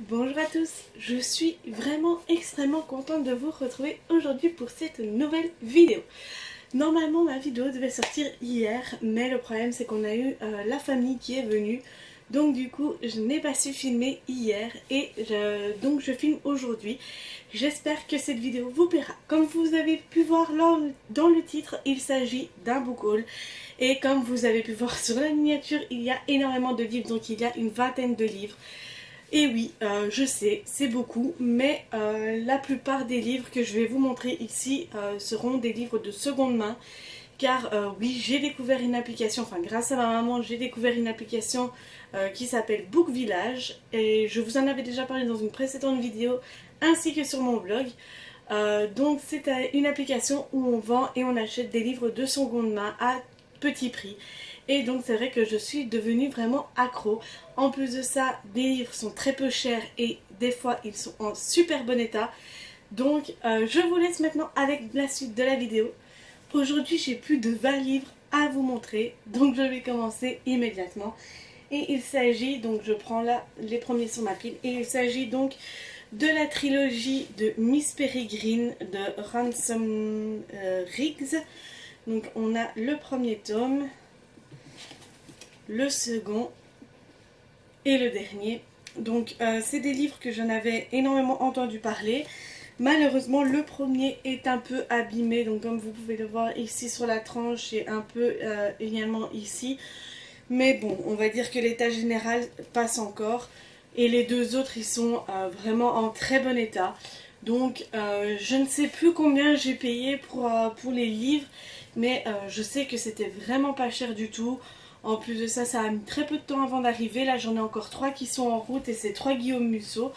Bonjour à tous, je suis vraiment extrêmement contente de vous retrouver aujourd'hui pour cette nouvelle vidéo. Normalement ma vidéo devait sortir hier, mais le problème c'est qu'on a eu la famille qui est venue. Donc du coup je n'ai pas su filmer hier et donc je filme aujourd'hui. J'espère que cette vidéo vous plaira. Comme vous avez pu voir dans le titre, il s'agit d'un book haul. Et comme vous avez pu voir sur la miniature, il y a énormément de livres, donc il y a une vingtaine de livres. Et oui, je sais, c'est beaucoup, mais la plupart des livres que je vais vous montrer ici seront des livres de seconde main. Car oui, j'ai découvert une application, enfin grâce à ma maman, j'ai découvert une application qui s'appelle Book Village. Et je vous en avais déjà parlé dans une précédente vidéo, ainsi que sur mon blog. Donc c'est une application où on vend et on achète des livres de seconde main à petit prix. Et donc c'est vrai que je suis devenue vraiment accro. En plus de ça, des livres sont très peu chers et des fois ils sont en super bon état. Donc je vous laisse maintenant avec la suite de la vidéo. Aujourd'hui j'ai plus de 20 livres à vous montrer, donc je vais commencer immédiatement. Et il s'agit, donc je prends là les premiers sur ma pile, et il s'agit donc de la trilogie de Miss Peregrine de Ransom Riggs. Donc on a le premier tome, le second et le dernier. Donc c'est des livres que j'en avais énormément entendu parler. Malheureusement le premier est un peu abîmé, donc comme vous pouvez le voir ici sur la tranche et un peu également ici. Mais bon, on va dire que l'état général passe encore. Et les deux autres ils sont vraiment en très bon état. Donc je ne sais plus combien j'ai payé pour les livres. Mais je sais que c'était vraiment pas cher du tout. En plus de ça, ça a mis très peu de temps avant d'arriver. Là j'en ai encore 3 qui sont en route et c'est 3 Guillaume Musso.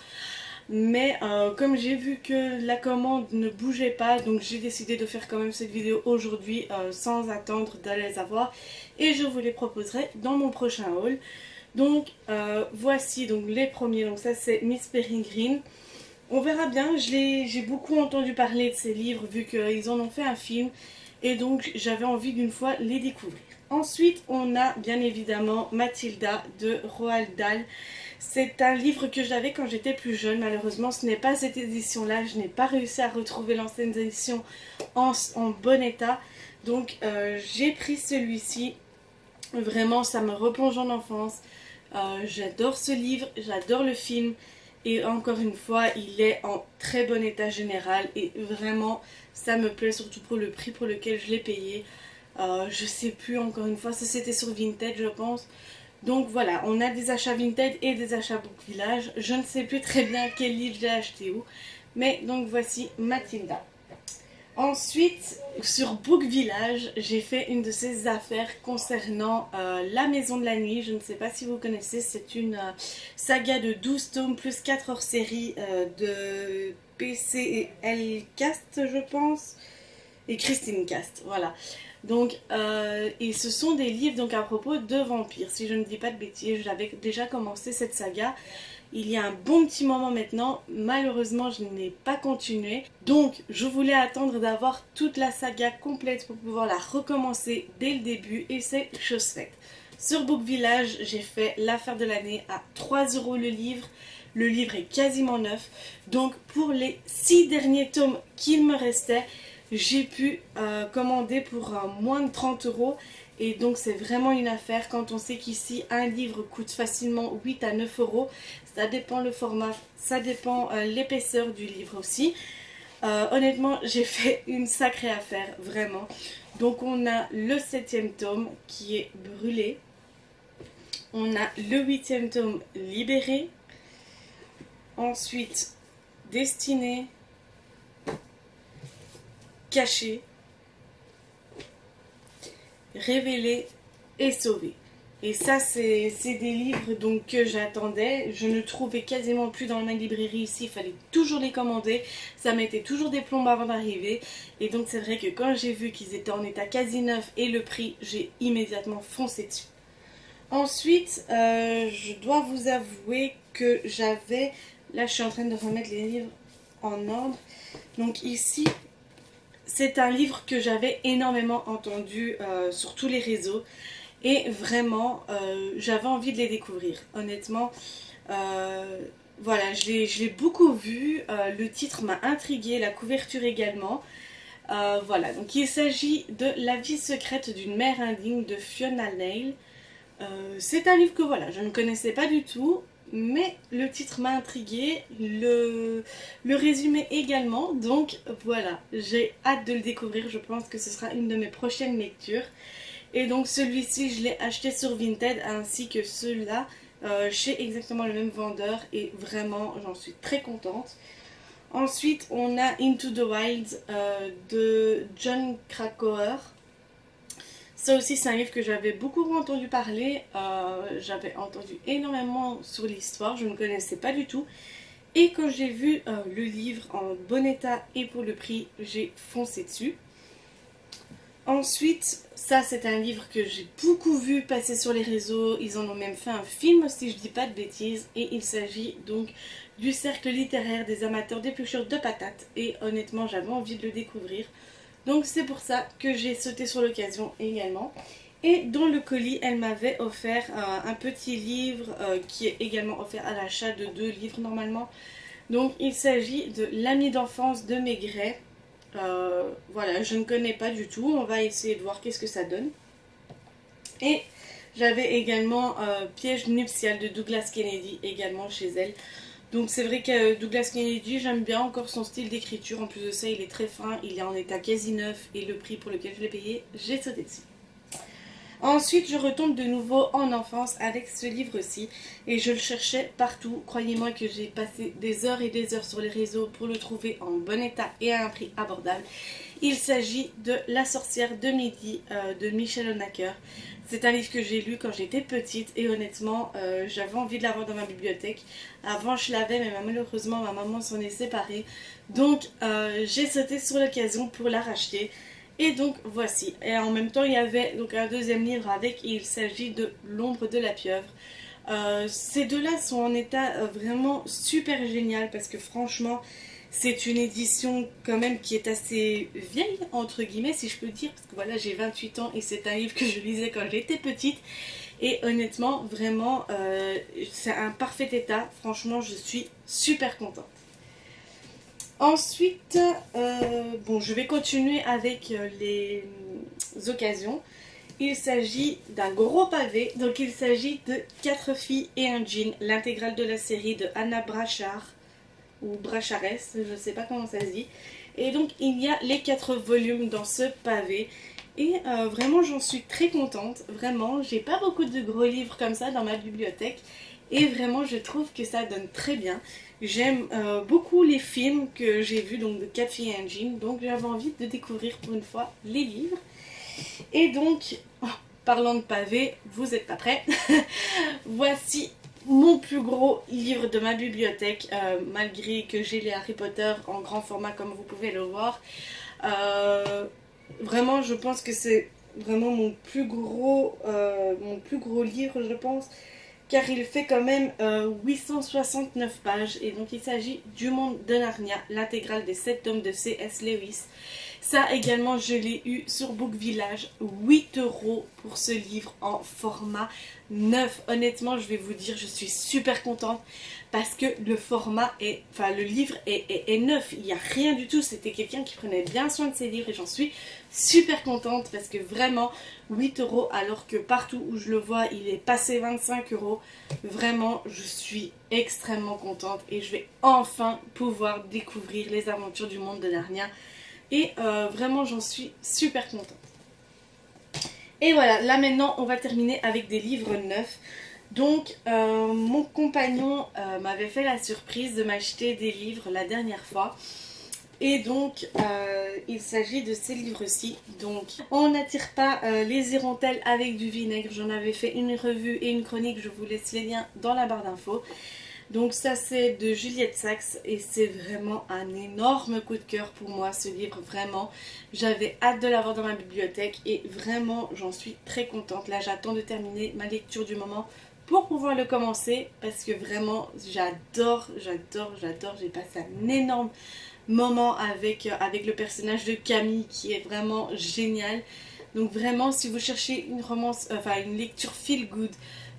Mais comme j'ai vu que la commande ne bougeait pas, donc j'ai décidé de faire quand même cette vidéo aujourd'hui sans attendre d'aller les avoir. Et je vous les proposerai dans mon prochain haul. Donc voici donc les premiers. Donc ça c'est Miss Peregrine. On verra bien, j'ai beaucoup entendu parler de ces livres vu qu'ils en ont fait un film. Et donc j'avais envie d'une fois les découvrir. Ensuite on a bien évidemment Mathilda de Roald Dahl. C'est un livre que j'avais quand j'étais plus jeune. Malheureusement ce n'est pas cette édition là. Je n'ai pas réussi à retrouver l'ancienne édition en bon état. Donc j'ai pris celui-ci. Vraiment ça me replonge en enfance. J'adore ce livre, j'adore le film. Et encore une fois, il est en très bon état général. Et vraiment, ça me plaît, surtout pour le prix pour lequel je l'ai payé. Je sais plus, encore une fois, ça c'était sur Vinted, je pense. Donc voilà, on a des achats Vinted et des achats Book Village. Je ne sais plus très bien quel livre j'ai acheté où. Mais donc voici Mathilda. Ensuite, sur Book Village, j'ai fait une de ces affaires concernant La Maison de la Nuit. Je ne sais pas si vous connaissez, c'est une saga de 12 tomes plus 4 hors-série de PC et L Cast, je pense, et Christine Cast, voilà. Donc, et ce sont des livres donc à propos de vampires, si je ne dis pas de bêtises. J'avais déjà commencé cette saga il y a un bon petit moment maintenant. Malheureusement je n'ai pas continué, donc je voulais attendre d'avoir toute la saga complète pour pouvoir la recommencer dès le début, et c'est chose faite. Sur Book Village j'ai fait l'affaire de l'année à 3 € le livre. Le livre est quasiment neuf, donc pour les 6 derniers tomes qu'il me restait, j'ai pu commander pour moins de 30 €. Et donc c'est vraiment une affaire quand on sait qu'ici un livre coûte facilement 8 à 9 €. Ça dépend le format, ça dépend l'épaisseur du livre aussi. Honnêtement j'ai fait une sacrée affaire, vraiment. Donc on a le 7e tome qui est brûlé. On a le 8e tome libéré. Ensuite Destiné, Caché, Révélé et Sauvé. Et ça c'est des livres donc que j'attendais. Je ne trouvais quasiment plus dans ma librairie ici. Il fallait toujours les commander. Ça mettait toujours des plombes avant d'arriver. Et donc c'est vrai que quand j'ai vu qu'ils étaient en état quasi neuf et le prix, j'ai immédiatement foncé dessus. Ensuite je dois vous avouer que j'avais... Là je suis en train de remettre les livres en ordre. Donc ici... C'est un livre que j'avais énormément entendu sur tous les réseaux et vraiment j'avais envie de les découvrir. Honnêtement, voilà, je l'ai beaucoup vu, le titre m'a intriguée, la couverture également. Voilà, donc il s'agit de La vie secrète d'une mère indigne de Fiona Neil. C'est un livre que voilà, je ne connaissais pas du tout, mais le titre m'a intriguée, le résumé également, donc voilà, j'ai hâte de le découvrir, je pense que ce sera une de mes prochaines lectures. Et donc celui-ci, je l'ai acheté sur Vinted ainsi que ceux-là chez exactement le même vendeur et vraiment, j'en suis très contente. Ensuite, on a Into the Wild de Jon Krakauer. Ça aussi, c'est un livre que j'avais beaucoup entendu parler. J'avais entendu énormément sur l'histoire, je ne connaissais pas du tout. Et quand j'ai vu le livre en bon état et pour le prix, j'ai foncé dessus. Ensuite, ça c'est un livre que j'ai beaucoup vu passer sur les réseaux. Ils en ont même fait un film si je dis pas de bêtises. Et il s'agit donc du cercle littéraire des amateurs d'épluchures de patates. Et honnêtement, j'avais envie de le découvrir. Donc c'est pour ça que j'ai sauté sur l'occasion également. Et dans le colis, elle m'avait offert un petit livre qui est également offert à l'achat de 2 livres normalement. Donc il s'agit de L'ami d'enfance de Maigret. Voilà, je ne connais pas du tout. On va essayer de voir qu'est-ce que ça donne. Et j'avais également Piège nuptial de Douglas Kennedy également chez elle. Donc c'est vrai que Douglas Kennedy, j'aime bien encore son style d'écriture. En plus de ça, il est très fin, il est en état quasi neuf et le prix pour lequel je l'ai payé, j'ai sauté dessus. Ensuite, je retombe de nouveau en enfance avec ce livre-ci et je le cherchais partout. Croyez-moi que j'ai passé des heures et des heures sur les réseaux pour le trouver en bon état et à un prix abordable. Il s'agit de La sorcière de midi de Michel Honaker. C'est un livre que j'ai lu quand j'étais petite et honnêtement, j'avais envie de l'avoir dans ma bibliothèque. Avant, je l'avais, mais malheureusement, ma maman s'en est séparée. Donc, j'ai sauté sur l'occasion pour la racheter. Et donc voici, et en même temps il y avait donc un deuxième livre avec, et il s'agit de L'ombre de la pieuvre. Ces deux-là sont en état vraiment super génial parce que franchement c'est une édition quand même qui est assez vieille entre guillemets si je peux dire, parce que voilà j'ai 28 ans et c'est un livre que je lisais quand j'étais petite et honnêtement vraiment c'est un parfait état, franchement je suis super contente. Ensuite, bon, je vais continuer avec les occasions. Il s'agit d'un gros pavé, donc il s'agit de 4 filles et un jean, l'intégrale de la série de Anna Brachard, ou Brachares, je ne sais pas comment ça se dit. Et donc il y a les 4 volumes dans ce pavé. Et vraiment j'en suis très contente, vraiment, j'ai pas beaucoup de gros livres comme ça dans ma bibliothèque. Et vraiment je trouve que ça donne très bien. J'aime beaucoup les films que j'ai vus, donc de 4 filles et un jean, donc j'avais envie de découvrir pour une fois les livres. Et donc, parlant de pavé, vous n'êtes pas prêts. Voici mon plus gros livre de ma bibliothèque, malgré que j'ai les Harry Potter en grand format comme vous pouvez le voir. Vraiment, je pense que c'est vraiment mon plus gros livre, je pense. Car il fait quand même 869 pages. Et donc il s'agit du Monde de Narnia, l'intégrale des 7 tomes de C.S. Lewis. Ça également je l'ai eu sur Book Village, 8 € pour ce livre en format neuf. Honnêtement je vais vous dire, je suis super contente parce que le format est, enfin le livre est neuf, il n'y a rien du tout. C'était quelqu'un qui prenait bien soin de ses livres et j'en suis super contente parce que vraiment 8 € alors que partout où je le vois il est passé 25 €. Vraiment je suis extrêmement contente et je vais enfin pouvoir découvrir les aventures du monde de Narnia. Et vraiment j'en suis super contente. Et voilà, là maintenant on va terminer avec des livres neufs. Donc mon compagnon m'avait fait la surprise de m'acheter des livres la dernière fois. Et donc il s'agit de ces livres-ci. Donc on n'attire pas les hirondelles avec du vinaigre. J'en avais fait une revue et une chronique, je vous laisse les liens dans la barre d'infos. Donc ça c'est de Juliette Saxe et c'est vraiment un énorme coup de cœur pour moi ce livre, vraiment. J'avais hâte de l'avoir dans ma bibliothèque et vraiment j'en suis très contente. Là j'attends de terminer ma lecture du moment pour pouvoir le commencer parce que vraiment j'adore. J'ai passé un énorme moment avec le personnage de Camille qui est vraiment génial. Donc vraiment si vous cherchez une romance, enfin une lecture feel good,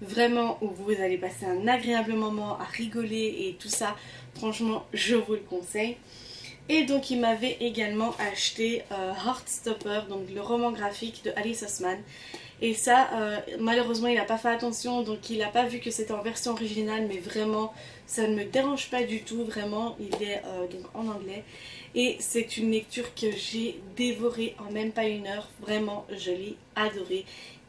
vraiment où vous allez passer un agréable moment à rigoler et tout ça. Franchement, je vous le conseille. Et donc il m'avait également acheté Heartstopper, donc le roman graphique de Alice Oseman. Et ça, malheureusement, il n'a pas fait attention, donc il n'a pas vu que c'était en version originale, mais vraiment, ça ne me dérange pas du tout, vraiment, il est donc en anglais. Et c'est une lecture que j'ai dévorée en même pas une heure, vraiment, je l'ai adorée.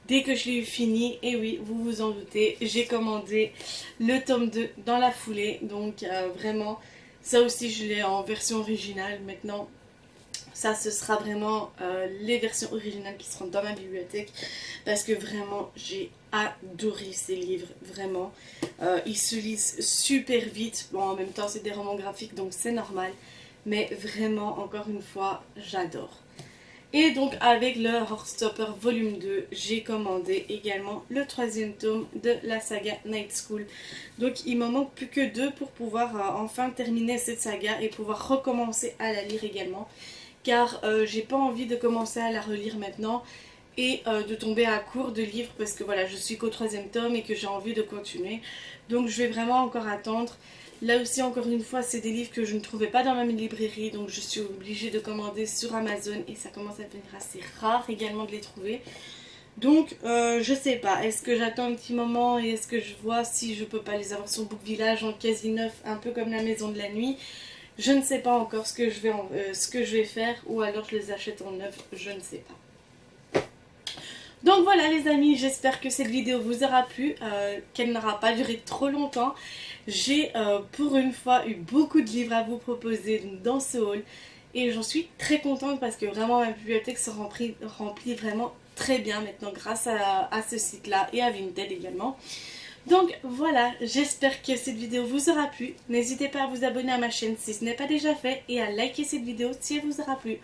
Dès que je l'ai eu fini, et oui, vous vous en doutez, j'ai commandé le tome 2 dans la foulée, donc vraiment, ça aussi je l'ai en version originale maintenant. Ça, ce sera vraiment les versions originales qui seront dans ma bibliothèque parce que vraiment, j'ai adoré ces livres, vraiment. Ils se lisent super vite. Bon, en même temps, c'est des romans graphiques, donc c'est normal. Mais vraiment, encore une fois, j'adore. Et donc, avec le Heartstopper volume 2, j'ai commandé également le 3e tome de la saga Night School. Donc, il m'en manque plus que 2 pour pouvoir enfin terminer cette saga et pouvoir recommencer à la lire également. Car j'ai pas envie de commencer à la relire maintenant et de tomber à court de livres parce que voilà, je suis qu'au 3e tome et que j'ai envie de continuer. Donc je vais vraiment encore attendre. Là aussi, encore une fois, c'est des livres que je ne trouvais pas dans ma librairie, donc je suis obligée de commander sur Amazon et ça commence à devenir assez rare également de les trouver. Donc je sais pas, est-ce que j'attends un petit moment et est-ce que je vois si je peux pas les avoir sur Book Village en quasi neuf, un peu comme la Maison de la Nuit. Je ne sais pas encore ce que je vais faire, ou alors je les achète en neuf, je ne sais pas. Donc voilà les amis, j'espère que cette vidéo vous aura plu, qu'elle n'aura pas duré trop longtemps. J'ai pour une fois eu beaucoup de livres à vous proposer dans ce haul et j'en suis très contente parce que vraiment ma bibliothèque se remplit vraiment très bien maintenant grâce à ce site là et à Vinted également. Donc voilà, j'espère que cette vidéo vous aura plu. N'hésitez pas à vous abonner à ma chaîne si ce n'est pas déjà fait et à liker cette vidéo si elle vous aura plu.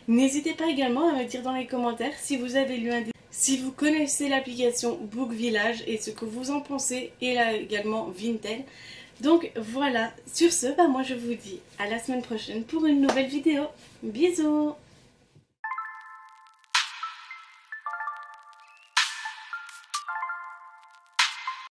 N'hésitez pas également à me dire dans les commentaires si vous avez lu un livre, si vous connaissez l'application Book Village et ce que vous en pensez, et là également Vinted. Donc voilà, sur ce, moi je vous dis à la semaine prochaine pour une nouvelle vidéo. Bisous!